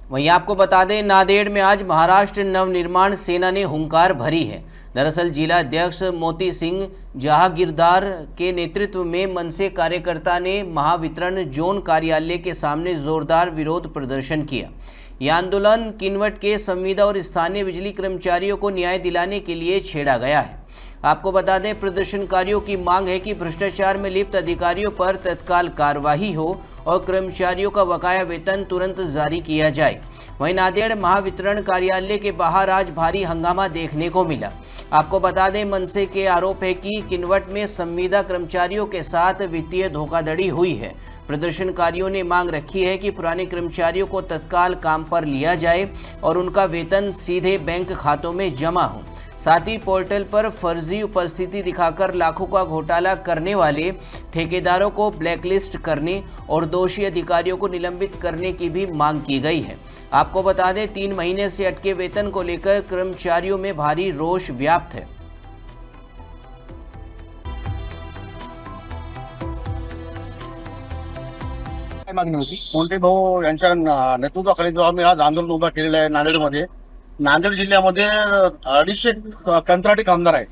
वहीं आपको बता दें, नांदेड़ में आज महाराष्ट्र नवनिर्माण सेना ने हुंकार भरी है। दरअसल जिला अध्यक्ष मोती सिंह जहागीरदार के नेतृत्व में मनसे कार्यकर्ता ने महावितरण जोन कार्यालय के सामने जोरदार विरोध प्रदर्शन किया। यह आंदोलन किनवट के संविदा और स्थानीय बिजली कर्मचारियों को न्याय दिलाने के लिए छेड़ा गया है। आपको बता दें, प्रदर्शनकारियों की मांग है कि भ्रष्टाचार में लिप्त अधिकारियों पर तत्काल कार्रवाई हो और कर्मचारियों का बकाया वेतन तुरंत जारी किया जाए। वहीं नांदेड़ महावितरण कार्यालय के बाहर आज भारी हंगामा देखने को मिला। आपको बता दें, मनसे के आरोप है कि किनवट में संविदा कर्मचारियों के साथ वित्तीय धोखाधड़ी हुई है। प्रदर्शनकारियों ने मांग रखी है कि पुराने कर्मचारियों को तत्काल काम पर लिया जाए और उनका वेतन सीधे बैंक खातों में जमा हो। साथ ही पोर्टल पर फर्जी उपस्थिति दिखाकर लाखों का घोटाला करने वाले ठेकेदारों को ब्लैकलिस्ट करने और दोषी अधिकारियों को निलंबित करने की भी मांग की गई है। आपको बता दें, 3 महीने से अटके वेतन को लेकर कर्मचारियों में भारी रोष व्याप्त है। मागणी होती मोंटे भाऊ यांच्या नेतृत्वाखाली जो आम्ही आज आंदोलन उभा केलेलं आहे नांदेडमध्ये. नांदेड जिल्ह्यामध्ये 250 कंत्राटी कामगार आहेत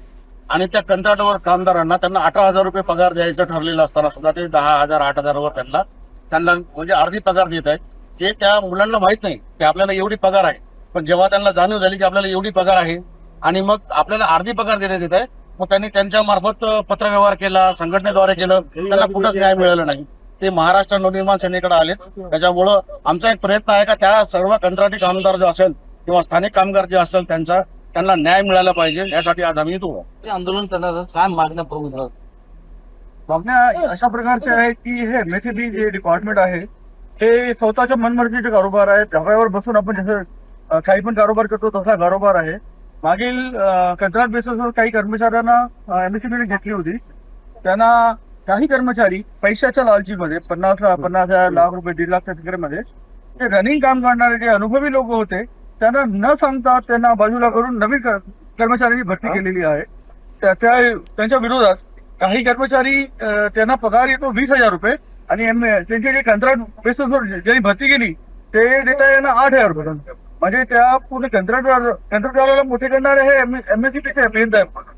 आणि त्या कंत्राटावर कामगारांना त्यांना 18,000 रुपये पगार द्यायचं ठरलेलं असताना सुद्धा ते 10,000 8,000 वर त्यांना म्हणजे अर्धी पगार देत आहेत. ते त्या मुलांना माहित नाही की आपल्याला एवढी पगार आहे, पण जेव्हा त्यांना जाणीव झाली की आपल्याला एवढी पगार आहे आणि मग आपल्याला अर्धी पगार देण्यात येत आहे, मग त्यांनी त्यांच्या मार्फत पत्रव्यवहार केला, संघटनेद्वारे केलं, त्यांना कुठंच न्याय मिळाला नाही. ते महाराष्ट्र नवनिर्माण सेनेकडे आलेत. त्याच्यामुळं आमचा एक प्रयत्न आहे का त्या सर्व कंत्राटी कामगार जो असेल किंवा स्थानिक कामगार जे असेल त्यांना न्याय मिळाला पाहिजे, यासाठी आज आम्ही येतो. आंदोलन करणार काय मागण्या प्रमुख मागण्या अशा प्रकारच्या आहेत की हे एमएससीबी जे डिपार्टमेंट आहे हे स्वतःच्या मनमर्जीचे कारोबार आहे. ढाब्यावर बसून आपण जसं काही पण कारोबार करतो तसा कारोबार आहे. मागील कंत्राट बेसिसवर काही कर्मचाऱ्यांना एमएससीबीने घेतली होती. त्यांना काही कर्मचारी पैशाच्या लालचीमध्ये 50,000 लाख रुपये 1.5 लाखच्या तिकडेमध्ये ते रनिंग काम करणारे जे अनुभवी लोक होते त्यांना न सांगता त्यांना बाजूला करून नवीन कर्मचाऱ्यांची भरती केलेली आहे. त्यांच्या विरोधात काही कर्मचारी त्यांना पगार येतो 20,000 रुपये आणि त्यांचे जे कंत्राट बेसिसवर ज्यांनी भरती केली ते देता यांना 8,000 रुपये. म्हणजे त्या पूर्ण कंत्राटवाल्याला मोठे करणारे हे एमएससीबीचे अभियंता आहेत.